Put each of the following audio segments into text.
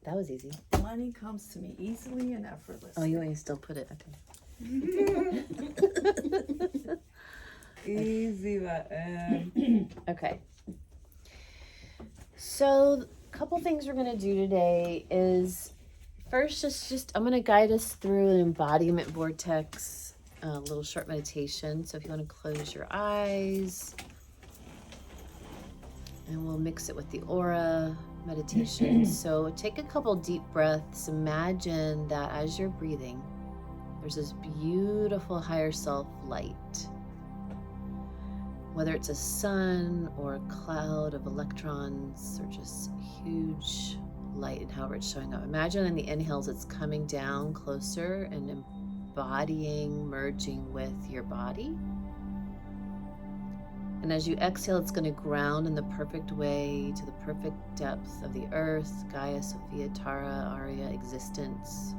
That was easy. Money comes to me easily and effortlessly. Oh, you want to still put it? Okay. Easy, but Okay. So, a couple things we're going to do today is first, just I'm going to guide us through an embodiment vortex, a little short meditation. So, if you want to close your eyes, and we'll mix it with the aura meditation. So, take a couple deep breaths. Imagine that as you're breathing, there's this beautiful higher self light. Whether it's a sun or a cloud of electrons or just huge light and however it's showing up. Imagine in the inhales it's coming down closer and embodying, merging with your body. And as you exhale, it's going to ground in the perfect way to the perfect depth of the earth, Gaia, Sophia, Tara, Arya, existence.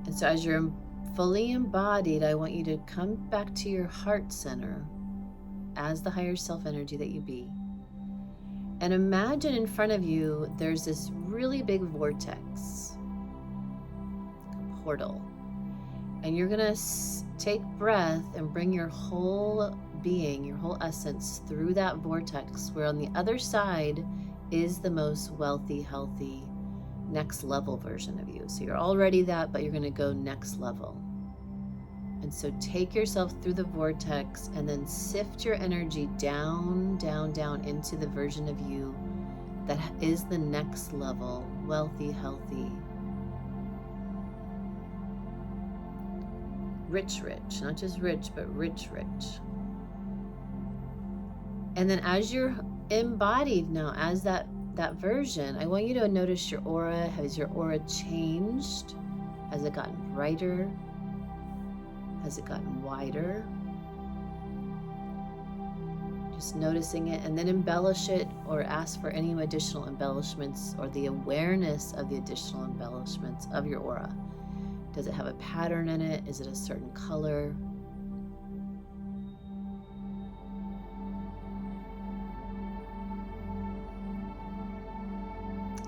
And so as you're fully embodied, I want you to come back to your heart center as the higher self energy that you be. And imagine in front of you, there's this really big vortex, a portal. And you're going to take breath and bring your whole being, your whole essence through that vortex, where on the other side is the most wealthy, healthy, next level version of you. So you're already that, but you're going to go next level. And so take yourself through the vortex and then sift your energy down, down, down into the version of you that is the next level, wealthy, healthy, rich, not just rich, but rich. And then as you're embodied now as that version, I want you to notice your aura. Has your aura changed? Has it gotten brighter? Has it gotten wider? Just noticing it, and then embellish it or ask for any additional embellishments or the awareness of the additional embellishments of your aura. Does it have a pattern in it? Is it a certain color?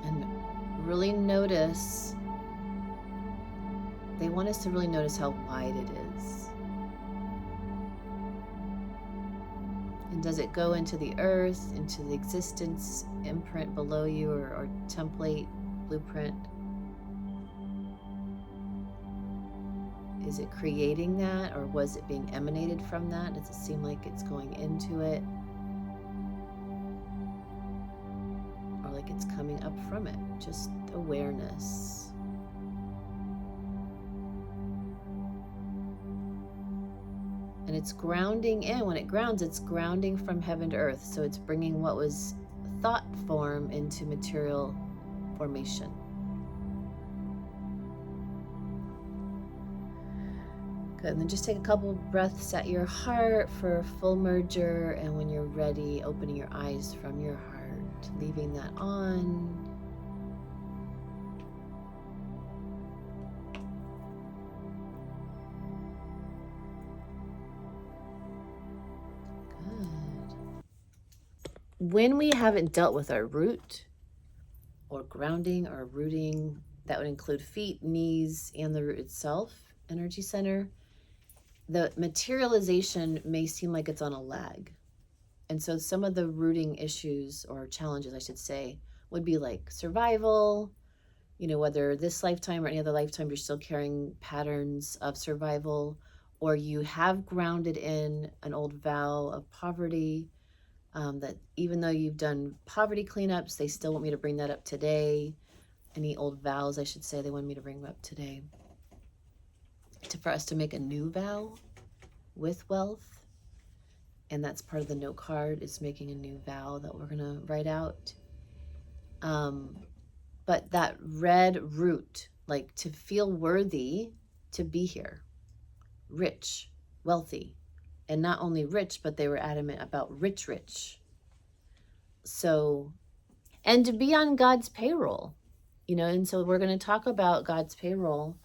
And really notice, they want us to really notice how wide it is. And does it go into the earth, into the existence imprint below you, or template, blueprint? Is it creating that, or was it being emanated from that? Does it seem like it's going into it? Or like it's coming up from it? Just awareness. And it's grounding in. When it grounds, it's grounding from heaven to earth. So it's bringing what was thought form into material formation. Good. And then just take a couple breaths at your heart for a full merger. And when you're ready, opening your eyes from your heart, leaving that on. When we haven't dealt with our root or grounding or rooting, that would include feet, knees, and the root itself, energy center, the materialization may seem like it's on a lag. And so some of the rooting issues or challenges, I should say, would be like survival, whether this lifetime or any other lifetime, you're still carrying patterns of survival, or you have grounded in an old vow of poverty, that even though you've done poverty cleanups, they still want me to bring that up today. Any old vows, I should say, they want me to bring them up today. For us to make a new vow with wealth. And that's part of the note card, is making a new vow that we're going to write out. But that red root, like to feel worthy to be here, rich, wealthy. And not only rich, but they were adamant about rich. So, and to be on God's payroll, and so we're going to talk about God's payroll,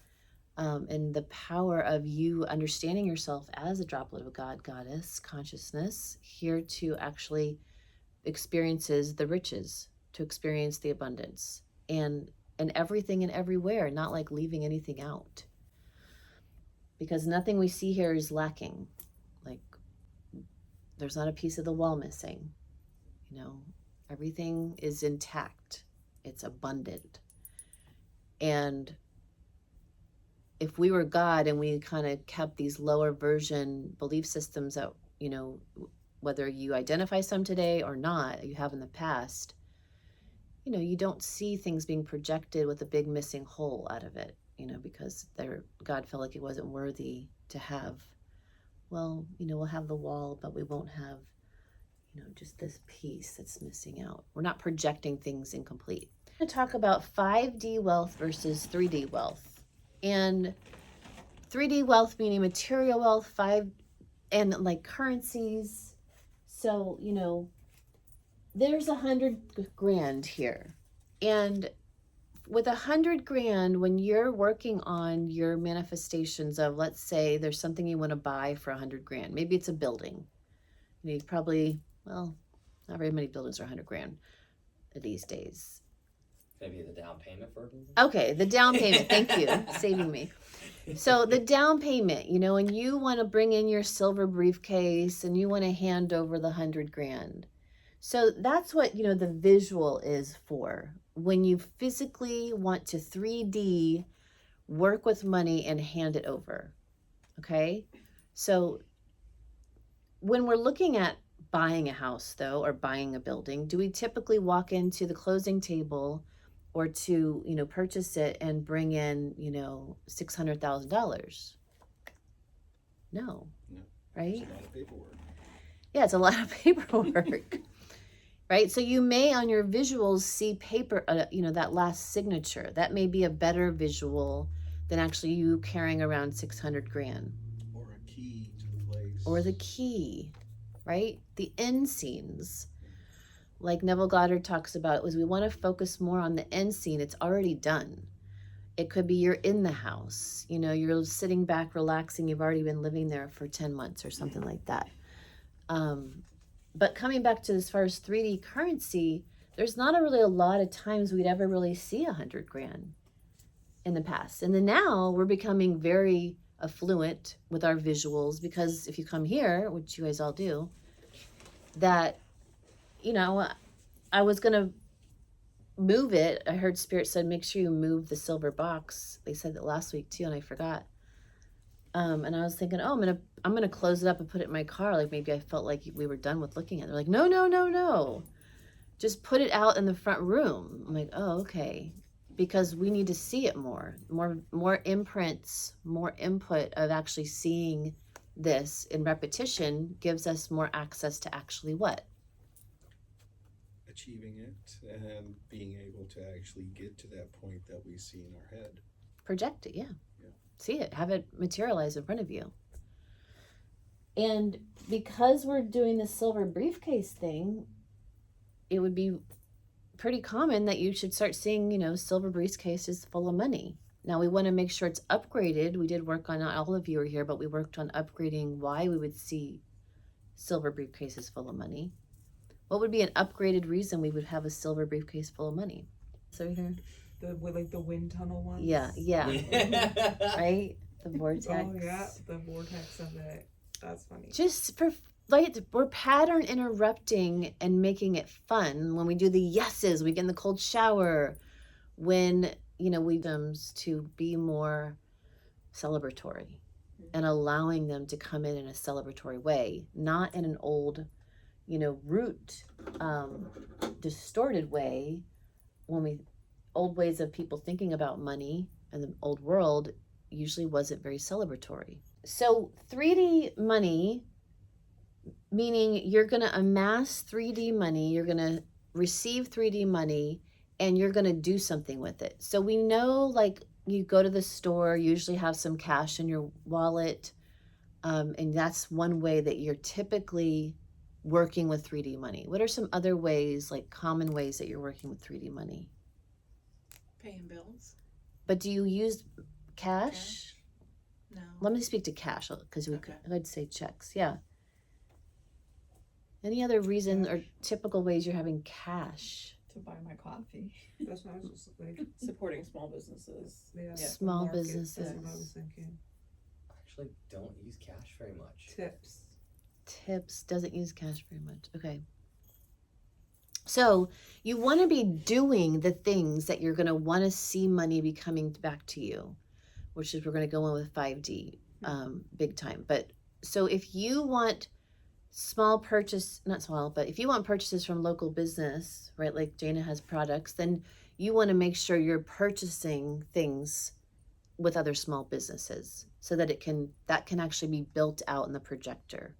and the power of you understanding yourself as a droplet of God, goddess, consciousness, here to actually experiences the riches, to experience the abundance and everything and everywhere, not like leaving anything out. Because nothing we see here is lacking. Like, there's not a piece of the wall missing. You know, everything is intact. It's abundant. And if we were God and we kind of kept these lower version belief systems that, you know, whether you identify some today or not, you have in the past, you know, you don't see things being projected with a big missing hole out of it, you know, because God felt like he wasn't worthy to have, well, you know, we'll have the wall, but we won't have, you know, just this piece that's missing out. We're not projecting things incomplete. I'm going to talk about 5D wealth versus 3D wealth. And 3D wealth meaning material wealth, and like currencies. So, you know, there's 100 grand here. And with 100 grand, when you're working on your manifestations of, let's say there's something you want to buy for 100 grand, maybe it's a building. You know, you probably, well, not very many buildings are 100 grand these days. Maybe the down payment for a building? Okay, the down payment. Thank you, saving me. So the down payment, you know, and you want to bring in your silver briefcase and you want to hand over the 100 grand. So that's what, you know, the visual is for. When you physically want to 3D work with money and hand it over. Okay? So when we're looking at buying a house, though, or buying a building, do we typically walk into the closing table or to, you know, purchase it and bring in, you know, $600,000? No. Right? It's a lot of paperwork. Yeah, it's a lot of paperwork. Right? So you may on your visuals see paper, you know, that last signature. That may be a better visual than actually you carrying around 600 grand. Or a key to the place. Or the key, right? The end scenes. Like Neville Goddard talks about, was we want to focus more on the end scene. It's already done. It could be you're in the house. You know, you're sitting back, relaxing. You've already been living there for 10 months or something like that. But coming back to as far as 3D currency, there's not really a lot of times we'd ever really see 100 grand in the past. And then now we're becoming very affluent with our visuals, because if you come here, which you guys all do, that, you know, I was going to move it. I heard Spirit said, make sure you move the silver box. They said that last week too, and I forgot. And I was thinking, oh, I'm gonna close it up and put it in my car. Like maybe I felt like we were done with looking at it. They're like, no. Just put it out in the front room. I'm like, oh, okay. Because we need to see it more imprints, more input of actually seeing this in repetition gives us more access to actually what? Achieving it and being able to actually get to that point that we see in our head. Project it, yeah. See it, have it materialize in front of you. And because we're doing the silver briefcase thing, it would be pretty common that you should start seeing, you know, silver briefcases full of money. Now we want to make sure it's upgraded. We did work on, not all of you are here, but we worked on upgrading why we would see silver briefcases full of money. What would be an upgraded reason we would have a silver briefcase full of money? So here. With like the wind tunnel ones. Yeah. Right? The vortex. Oh yeah, the vortex of it. That's funny. Just for like, we're pattern interrupting and making it fun. When we do the yeses, we get in the cold shower. When, you know, we them to be more celebratory and allowing them to come in a celebratory way, not in an old, you know, root, distorted way. Old ways of people thinking about money and the old world usually wasn't very celebratory. So 3D money, meaning you're going to amass 3D money, you're going to receive 3D money, and you're going to do something with it. So we know, like, you go to the store, usually have some cash in your wallet, and that's one way that you're typically working with 3D money. What are some other ways, like common ways that you're working with 3D money? Paying bills. But do you use cash? No. Let me speak to cash, because Okay. I'd say checks. Yeah. Any other reason or typical ways you're having cash? to buy my coffee. That's what I was just like, Supporting small businesses. yeah. Small market, businesses. That's what I was thinking. Actually, don't use cash very much. Tips. Tips, doesn't use cash very much. Okay. So you want to be doing the things that you're going to want to see money be coming back to you, which is we're going to go on with 5D big time. But so if you want small purchase, not small, but if you want purchases from local business, right, like Jana has products, then you want to make sure you're purchasing things with other small businesses so that that can actually be built out in the projector.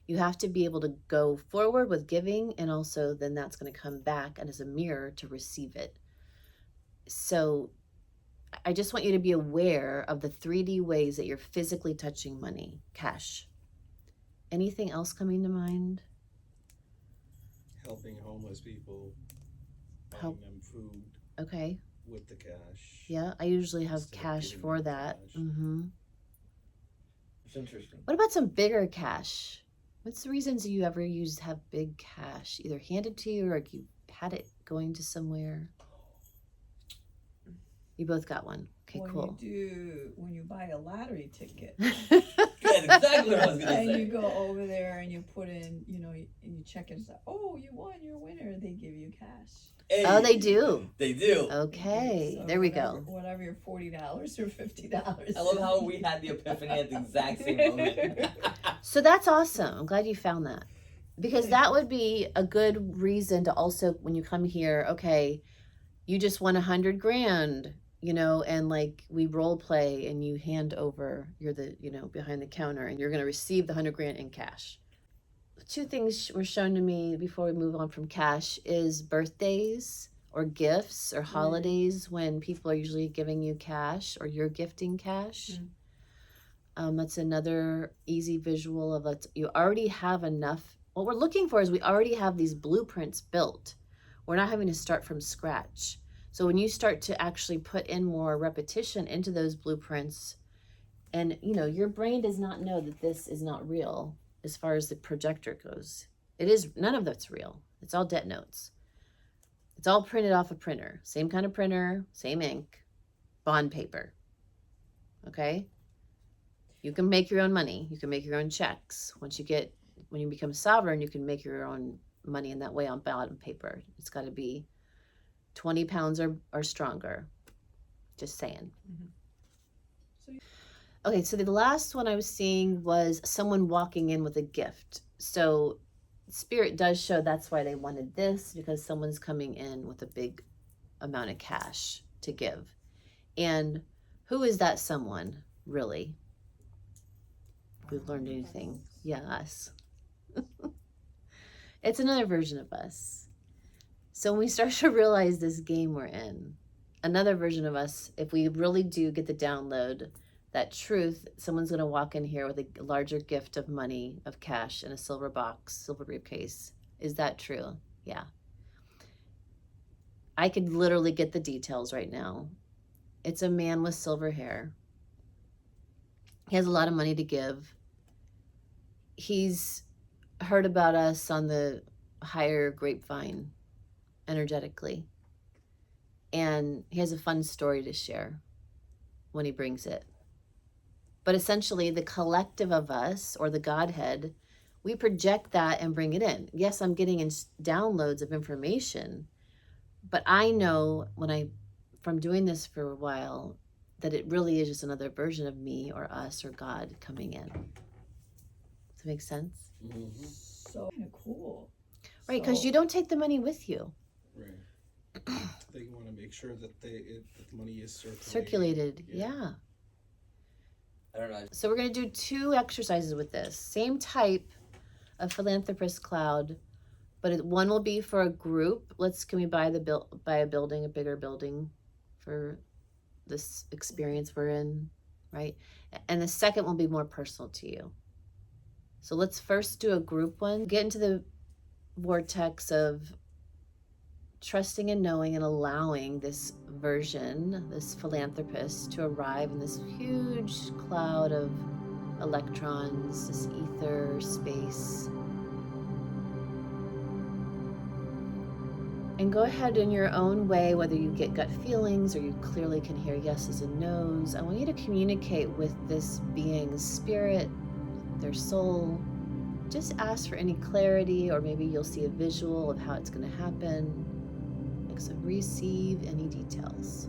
You have to be able to go forward with giving, and also then that's going to come back and as a mirror to receive it. So I just want you to be aware of the 3D ways that you're physically touching money, cash. Anything else coming to mind? Helping homeless people, buying Help. them food Okay. with the cash. Yeah, I usually have Instead of cash giving for them that. cash. Mm-hmm. It's interesting. What about some bigger cash? What's the reasons you ever have big cash, either handed to you or you had it going to somewhere? You both got one. Okay, cool. When you buy a lottery ticket, That's exactly what I was gonna and say. you go over there and you put in, and you check it and say, oh, you won, you're a winner. They give you cash. Hey, Oh, they do. They do. Okay, So there we whatever- go. Whatever your $40 or $50. I love how we had the epiphany at the exact same moment. So that's awesome. I'm glad you found that. Because that would be a good reason to also, when you come here, okay, you just won 100 grand, and like we role play and you hand over, you're the, behind the counter and you're going to receive the 100 grand in cash. Two things were shown to me before we move on from cash is birthdays or gifts or holidays when people are usually giving you cash or you're gifting cash. That's another easy visual of you already have enough. What we're looking for is we already have these blueprints built. We're not having to start from scratch. So when you start to actually put in more repetition into those blueprints, and your brain does not know that this is not real as far as the projector goes. None of that's real. It's all debt notes. It's all printed off a printer. Same kind of printer, same ink, bond paper. Okay? You can make your own money. You can make your own checks. When you become sovereign, you can make your own money in that way on bond paper. It's got to be 20 pounds or stronger. Just saying. Okay, so the last one I was seeing was someone walking in with a gift. So Spirit does show that's why they wanted this, because someone's coming in with a big amount of cash to give. And who is that someone, really? If we've learned anything. Yeah, us. It's another version of us. So when we start to realize this game we're in, another version of us, if we really do get the download, that truth, someone's going to walk in here with a larger gift of money, of cash in a silver box, silver briefcase. Is that true? Yeah. I could literally get the details right now. It's a man with silver hair. He has a lot of money to give. He's heard about us on the higher grapevine energetically. And he has a fun story to share when he brings it. But essentially, the collective of us, or the Godhead, we project that and bring it in. Yes, I'm getting in downloads of information, but I know from doing this for a while, that it really is just another version of me or us or God coming in. Does that make sense? Mm-hmm. So kind of cool. Right, because you don't take the money with you. Right. They want to make sure that the money is Circulated, yeah. I don't know. So we're going to do 2 exercises with this. Same type of philanthropist cloud, but one will be for a group. Can we buy a building, a bigger building for this experience we're in, right? And the second will be more personal to you. So let's first do a group one. Get into the vortex of trusting and knowing and allowing this version, this philanthropist, to arrive in this huge cloud of electrons, this ether space. And go ahead in your own way, whether you get gut feelings or you clearly can hear yeses and nos. I want you to communicate with this being's spirit, their soul. Just ask for any clarity, or maybe you'll see a visual of how it's going to happen. So receive any details.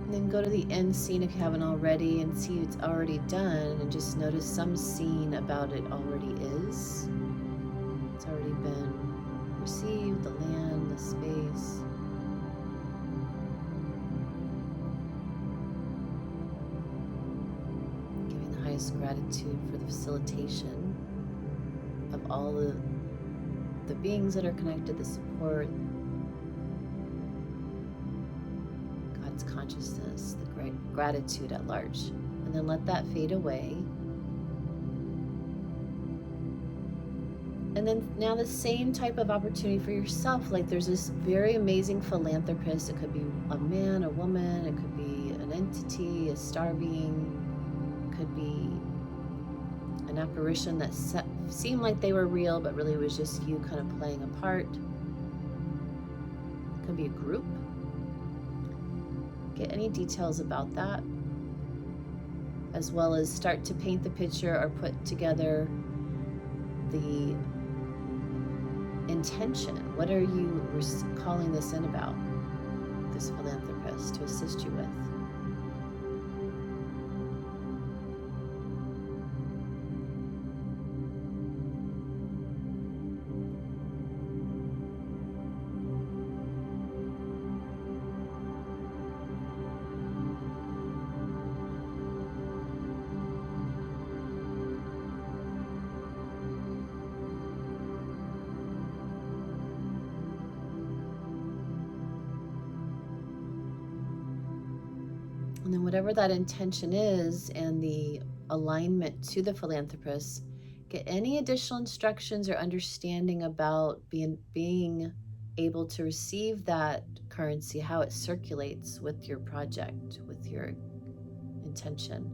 And then go to the end scene if you haven't already and see it's already done, and just notice some scene about it already is. It's already been received, the land, the space. Giving the highest gratitude for the facilitation of all the beings that are connected, the support, God's consciousness, the great gratitude at large. And then let that fade away. And then now the same type of opportunity for yourself. Like there's this very amazing philanthropist. It could be a man, a woman. It could be an entity, a star being. It could be an apparition that seemed like they were real, but really was just you kind of playing a part. It could be a group. Get any details about that, as well as start to paint the picture or put together the intention. What are you calling this in about, this philanthropist, to assist you with? And then whatever that intention is and the alignment to the philanthropist, get any additional instructions or understanding about being able to receive that currency, how it circulates with your project, with your intention.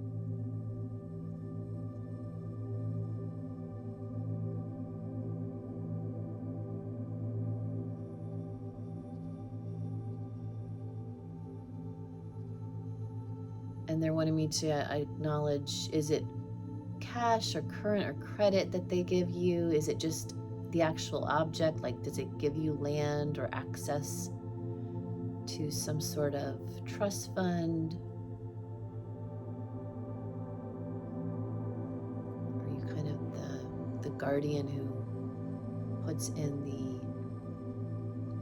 And they're wanting me to acknowledge, is it cash or current or credit that they give you? Is it just the actual object? Like, does it give you land or access to some sort of trust fund? Are you kind of the guardian who puts in the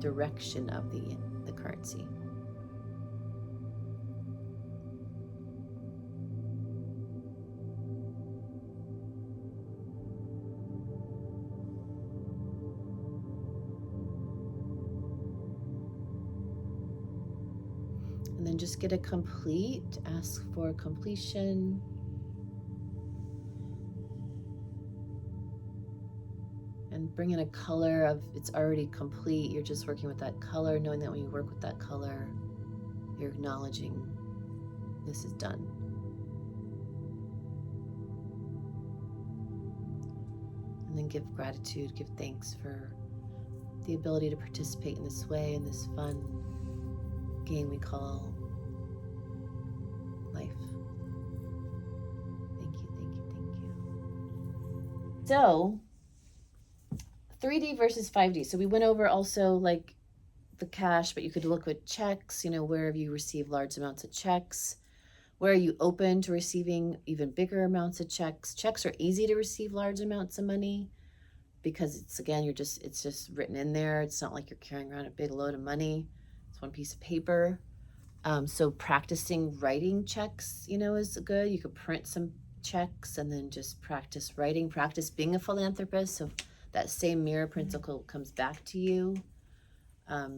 direction of the currency? And then just get a complete, ask for completion. And bring in a color of it's already complete. You're just working with that color, knowing that when you work with that color, you're acknowledging this is done. And then give gratitude, give thanks for the ability to participate in this way, in this fun game we call life. Thank you, thank you, thank you. So, 3D versus 5D. So we went over also like the cash, but you could look with checks, where have you received large amounts of checks? Where are you open to receiving even bigger amounts of checks? Checks are easy to receive large amounts of money because it's just written in there. It's not like you're carrying around a big load of money. It's one piece of paper. So practicing writing checks, is good. You could print some checks and then just practice writing, practice being a philanthropist. So that same mirror principle comes back to you,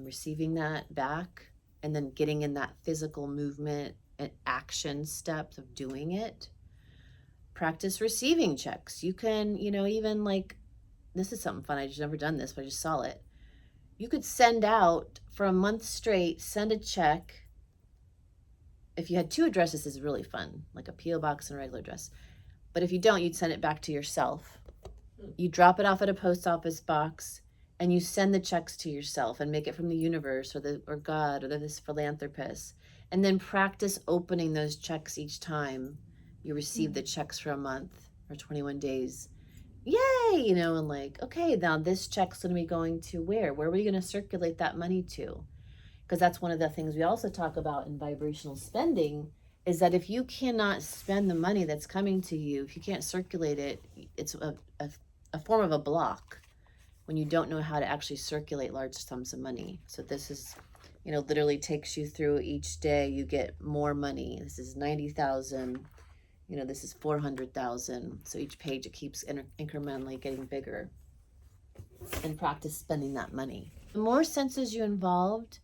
receiving that back, and then getting in that physical movement and action steps of doing it. Practice receiving checks. You can, even like, this is something fun. I just never done this, but I just saw it. you could send out for a month straight, send a check. If you had 2 addresses, this is really fun, like a P.O. box and a regular address. But if you don't, you'd send it back to yourself. You drop it off at a post office box and you send the checks to yourself and make it from the universe or God or this philanthropist. And then practice opening those checks each time you receive the checks for a month or 21 days. Yay! You know, and like, okay, now this check's going to be going to where? Where are we going to circulate that money to? Because that's one of the things we also talk about in vibrational spending is that if you cannot spend the money that's coming to you, if you can't circulate it, it's a form of a block when you don't know how to actually circulate large sums of money. So this is, you know, literally takes you through each day. You get more money. This is 90,000. You know, this is 400,000. So each page it keeps incrementally getting bigger. And practice spending that money. The more senses you involved,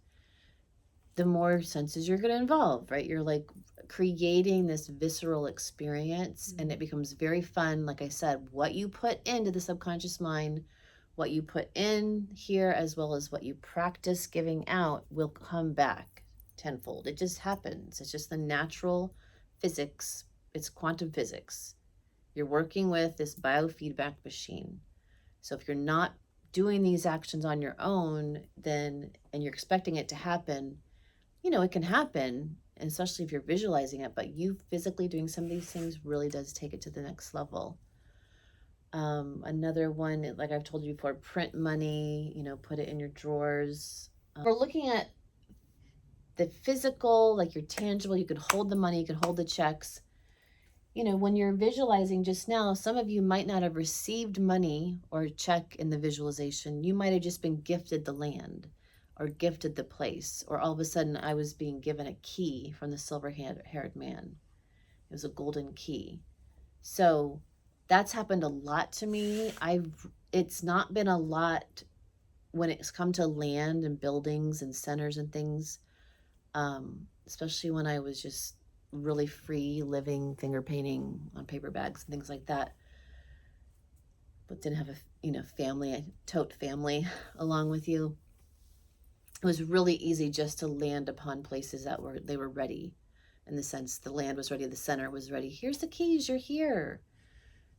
the more senses you're going to involve, right? You're like creating this visceral experience, and it becomes very fun. Like I said, what you put into the subconscious mind, what you put in here, as well as what you practice giving out, will come back tenfold. It just happens. It's just the natural physics. It's quantum physics. You're working with this biofeedback machine. So if you're not doing these actions on your own, then, and you're expecting it to happen, you know, it can happen, and especially if you're visualizing it, but you physically doing some of these things really does take it to the next level. Another one, like I've told you before, print money, you know, put it in your drawers. We're looking at the physical, like you're tangible, you could hold the money, you could hold the checks. You know, when you're visualizing just now, some of you might not have received money or a check in the visualization. You might have just been gifted the land or gifted the place, or all of a sudden I was being given a key from the silver-haired man. It was a golden key. So that's happened a lot to me. It's not been a lot when it's come to land and buildings and centers and things, especially when I was just really free living, finger painting on paper bags and things like that, but didn't have a family, a tote family along with you. It was really easy just to land upon places that were ready, in the sense the land was ready, the center was ready. Here's the keys, you're here.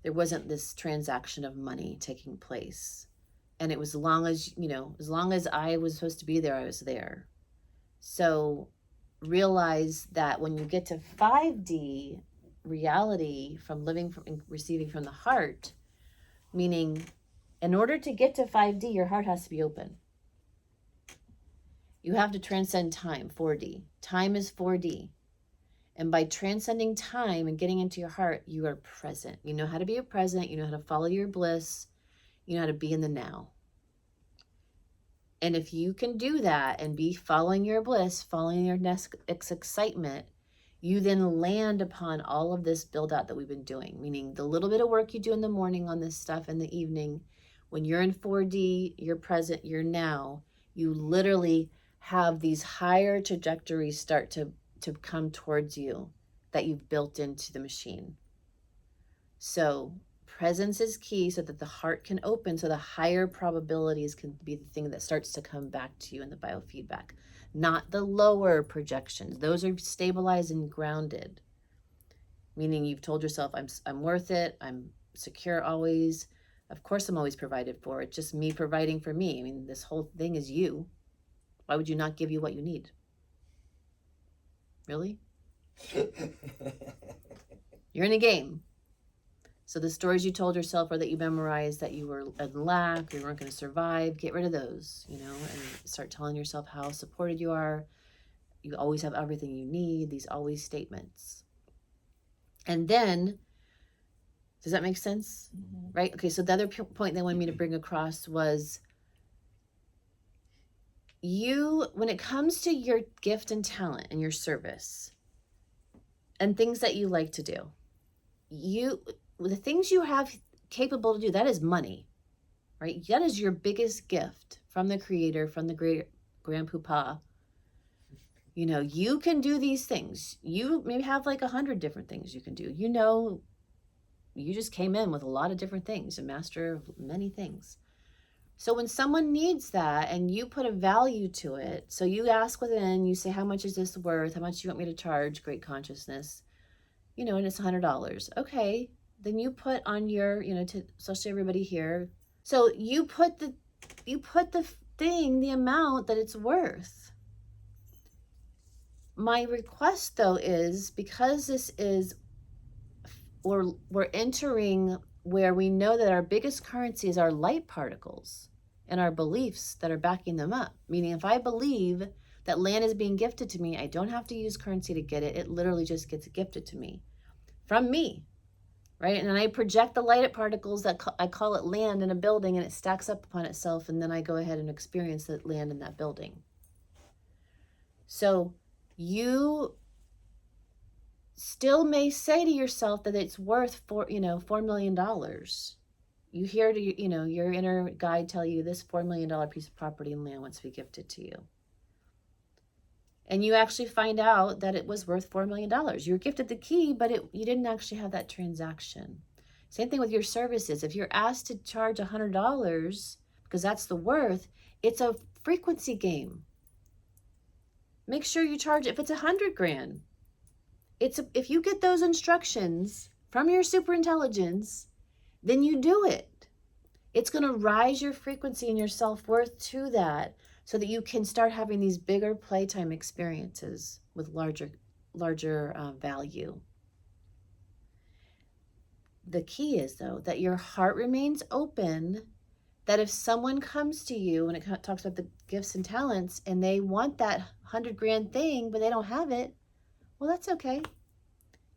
There wasn't this transaction of money taking place. And it was as long as I was supposed to be there, I was there. So realize that when you get to 5D reality, from living from receiving from the heart, meaning in order to get to 5D, your heart has to be open. You have to transcend time, 4D. Time is 4D. And by transcending time and getting into your heart, you are present. You know how to be present. You know how to follow your bliss. You know how to be in the now. And if you can do that and be following your bliss, following your next excitement, you then land upon all of this build out that we've been doing, meaning the little bit of work you do in the morning on this stuff in the evening. When you're in 4D, you're present, you're now, you literally have these higher trajectories start to come towards you that you've built into the machine. So presence is key, so that the heart can open, so the higher probabilities can be the thing that starts to come back to you in the biofeedback, not the lower projections. Those are stabilized and grounded, meaning you've told yourself, I'm worth it, I'm secure always. Of course I'm always provided for. It's just me providing for me. I mean, this whole thing is you. Why would you not give you what you need? Really? You're in a game. So the stories you told yourself or that you memorized that you were in lack, you weren't going to survive, get rid of those, and start telling yourself how supported you are. You always have everything you need, these always statements. And then, does that make sense? Mm-hmm. Right? Okay, so the other point they wanted me to bring across was when it comes to your gift and talent and your service and things that you like to do, the things you have capable to do, that is money, right? That is your biggest gift from the creator, from the great grandpapa. You can do these things. You maybe have like 100 different things you can do. You just came in with a lot of different things, a master of many things. So when someone needs that and you put a value to it, so you ask within, you say, how much is this worth? How much do you want me to charge? Great consciousness, and it's $100. Okay. Then you put on your, to especially everybody here. So you put the thing, the amount that it's worth. My request though is, because this is, we're entering where we know that our biggest currency is our light particles and our beliefs that are backing them up. Meaning, if I believe that land is being gifted to me, I don't have to use currency to get it. It literally just gets gifted to me from me, right? And then I project the light particles that I call it land in a building, and it stacks up upon itself, and then I go ahead and experience that land in that building. So you still may say to yourself that it's worth $4 million. You hear your inner guide tell you this $4 million piece of property and land wants to be gifted to you. And you actually find out that it was worth $4 million. You were gifted the key, but you didn't actually have that transaction. Same thing with your services. If you're asked to charge $100 because that's the worth, it's a frequency game. Make sure you charge, if it's $100,000, if you get those instructions from your superintelligence, then you do it. It's going to rise your frequency and your self-worth to that, so that you can start having these bigger playtime experiences with larger value. The key is, though, that your heart remains open, that if someone comes to you, and it talks about the gifts and talents, and they want that $100,000 thing, but they don't have it, well, that's okay.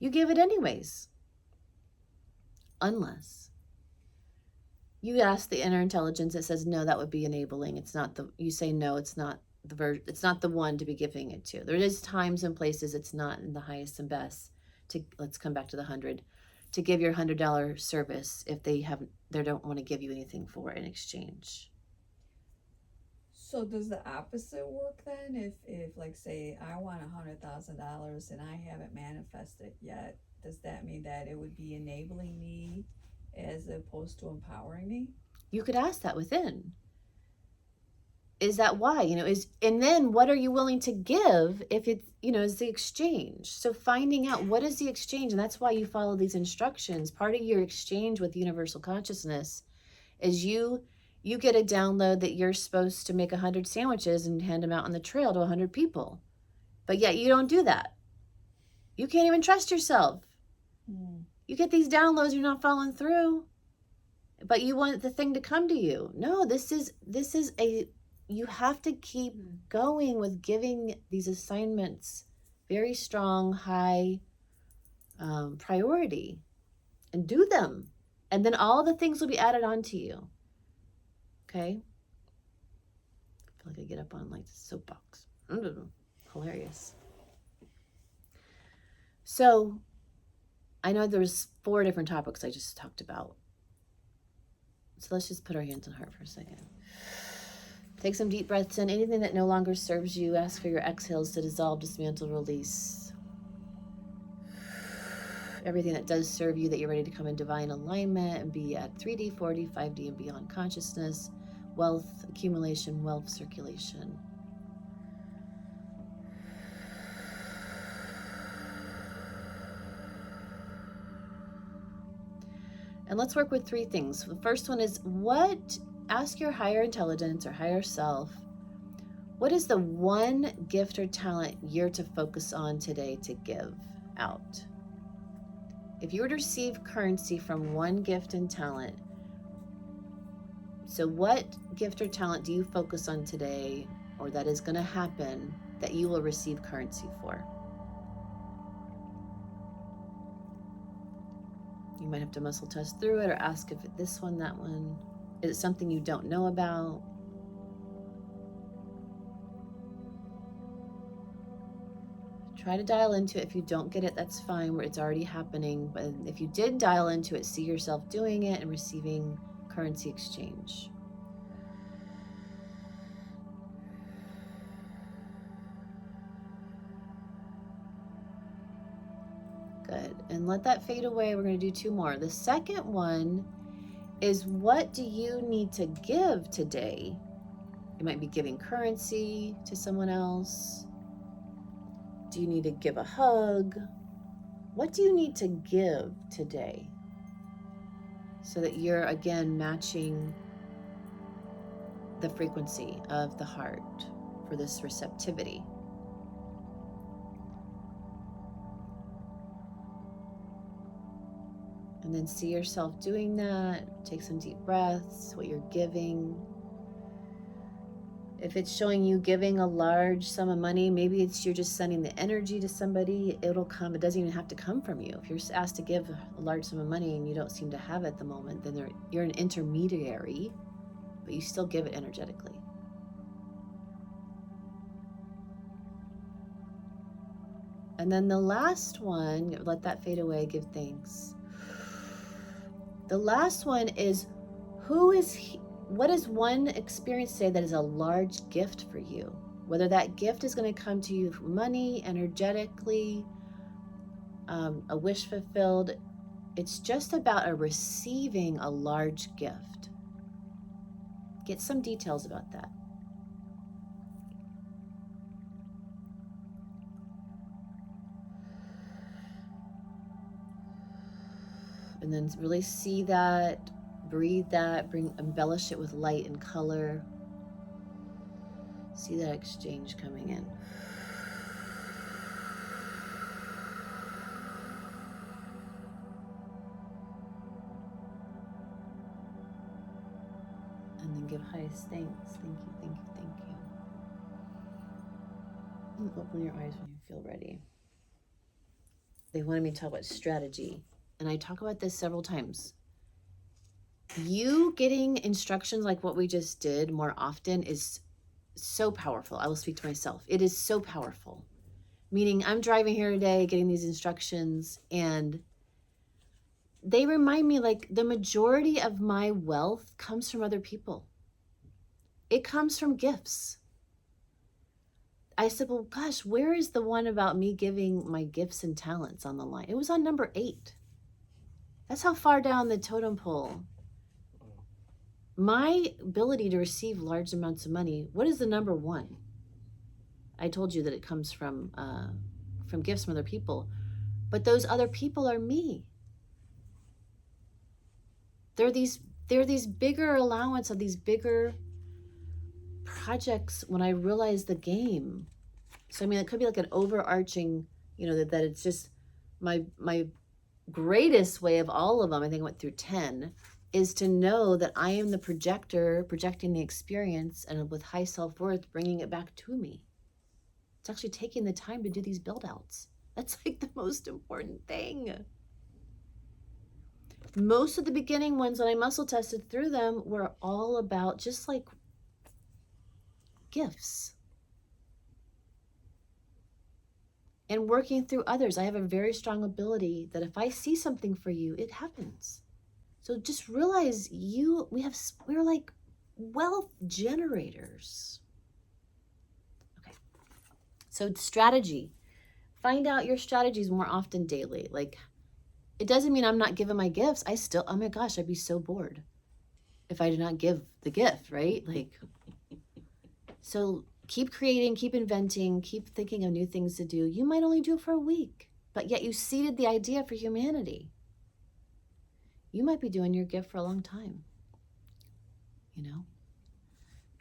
You give it anyways. Unless you ask the inner intelligence that says, no, that would be enabling. It's not you say, no, it's not it's not the one to be giving it to. There is times and places it's not in the highest and best let's come back to the 100, to give your $100 service if they don't want to give you anything for it in exchange. So does the opposite work then? If like, say I want $100,000 and I haven't manifested yet, does that mean that it would be enabling me as opposed to empowering me? You could ask that within. Is that why? And then what are you willing to give if it's, is the exchange? So finding out what is the exchange, and that's why you follow these instructions. Part of your exchange with universal consciousness is you get a download that you're supposed to make 100 sandwiches and hand them out on the trail to 100 people. But yet you don't do that. You can't even trust yourself. You get these downloads, you're not following through, but you want the thing to come to you. No, you have to keep going with giving these assignments very strong, high priority, and do them. And then all the things will be added on to you. Okay? I feel like I get up on like the soapbox. Hilarious. So I know there's 4 different topics I just talked about. So let's just put our hands on heart for a second. Take some deep breaths in. Anything that no longer serves you, ask for your exhales to dissolve, dismantle, release. Everything that does serve you, that you're ready to come in divine alignment and be at 3D, 4D, 5D, and beyond consciousness, wealth accumulation, wealth circulation. And let's work with 3 things. The first one is ask your higher intelligence or higher self, what is the one gift or talent you're to focus on today to give out? If you were to receive currency from one gift and talent, so what gift or talent do you focus on today, or that is going to happen, that you will receive currency for? You might have to muscle test through it, or ask if it's this one, that one. Is it something you don't know about? Try to dial into it. If you don't get it, that's fine, where it's already happening. But if you did dial into it, see yourself doing it and receiving currency exchange. Good. And let that fade away. We're going to do 2 more. The second one is what do you need to give today? It might be giving currency to someone else. Do you need to give a hug? What do you need to give today so that you're again matching the frequency of the heart for this receptivity? And then see yourself doing that. Take some deep breaths, what you're giving. If it's showing you giving a large sum of money, maybe it's you're just sending the energy to somebody. It'll come. It doesn't even have to come from you. If you're asked to give a large sum of money and you don't seem to have it at the moment, then you're an intermediary, but you still give it energetically. And then the last one, let that fade away, give thanks. The last one is, what is one experience today that is a large gift for you? Whether that gift is going to come to you from money, energetically, a wish fulfilled. It's just about receiving a large gift. Get some details about that. And then really see that, breathe that, embellish it with light and color. See that exchange coming in. And then give highest thanks. Thank you, thank you, thank you. And open your eyes when you feel ready. They wanted me to talk about strategy. And I talk about this several times. You getting instructions like what we just did more often is so powerful. I will speak to myself. It is so powerful. Meaning I'm driving here today, getting these instructions, and they remind me like the majority of my wealth comes from other people. It comes from gifts. I said, well, gosh, where is the one about me giving my gifts and talents on the line? It was on number 8. That's how far down the totem pole. My ability to receive large amounts of money, what is the number 1? I told you that it comes from gifts from other people. But those other people are me. They're these bigger allowance of these bigger projects when I realize the game. So I mean, it could be like an overarching, that it's just my greatest way of all of them. I think I went through 10 is to know that I am the projector projecting the experience, and with high self-worth bringing it back to me. It's actually taking the time to do these build outs. That's like the most important thing. Most of the beginning ones when I muscle tested through them were all about just like gifts and working through others. I have a very strong ability that if I see something for you, it happens. So just realize we're like wealth generators. Okay. So strategy. Find out your strategies more often daily. Like, it doesn't mean I'm not giving my gifts. Oh my gosh, I'd be so bored if I did not give the gift, right? Like, so keep creating, keep inventing, keep thinking of new things to do. You might only do it for a week, but yet you seeded the idea for humanity. You might be doing your gift for a long time,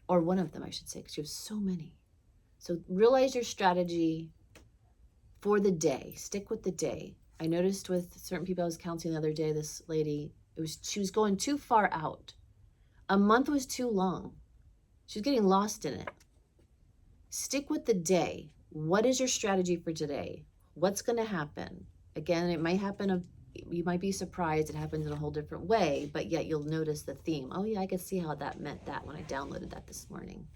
or one of them, I should say, because you have so many. So realize your strategy for the day. Stick with the day. I noticed with certain people I was counseling the other day, this lady, she was going too far out. A month was too long. She was getting lost in it. Stick with the day. What is your strategy for today? What's going to happen? Again, it might happen, you might be surprised it happens in a whole different way, but yet you'll notice the theme. Oh yeah, I can see how that meant that when I downloaded that this morning.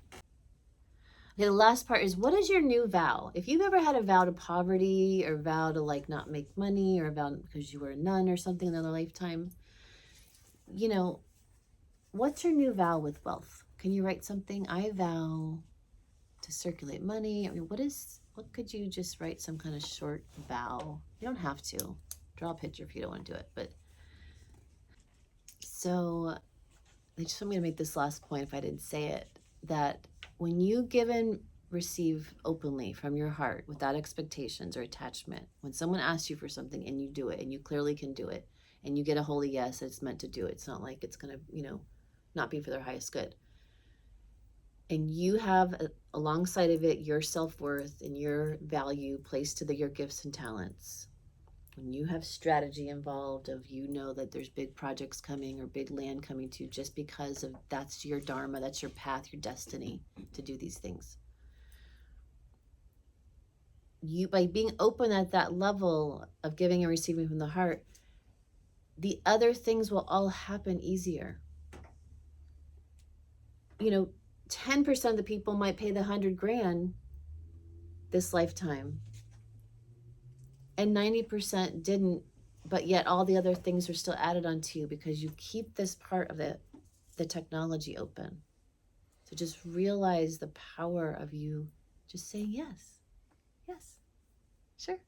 Okay, the last part is, what is your new vow? If you've ever had a vow to poverty or vow to like not make money or a vow because you were a nun or something in another lifetime, what's your new vow with wealth? Can you write something? I vow to circulate money. I mean, what could you just write some kind of short vow? You don't have to. Draw a picture if you don't want to do it, but So I just want me to make this last point if I didn't say it, that when you give and receive openly from your heart without expectations or attachment, when someone asks you for something and you do it and you clearly can do it and you get a holy yes, it's meant to do it. It's not like it's going to, not be for their highest good. And you have alongside of it your self-worth and your value placed to your gifts and talents. When you have strategy involved of that there's big projects coming or big land coming to just because of that's your dharma, that's your path, your destiny to do these things. You, by being open at that level of giving and receiving from the heart, the other things will all happen easier. 10% of the people might pay the $100,000 this lifetime, and 90% didn't, but yet all the other things are still added onto you because you keep this part of the technology open. So just realize the power of you just saying yes, sure.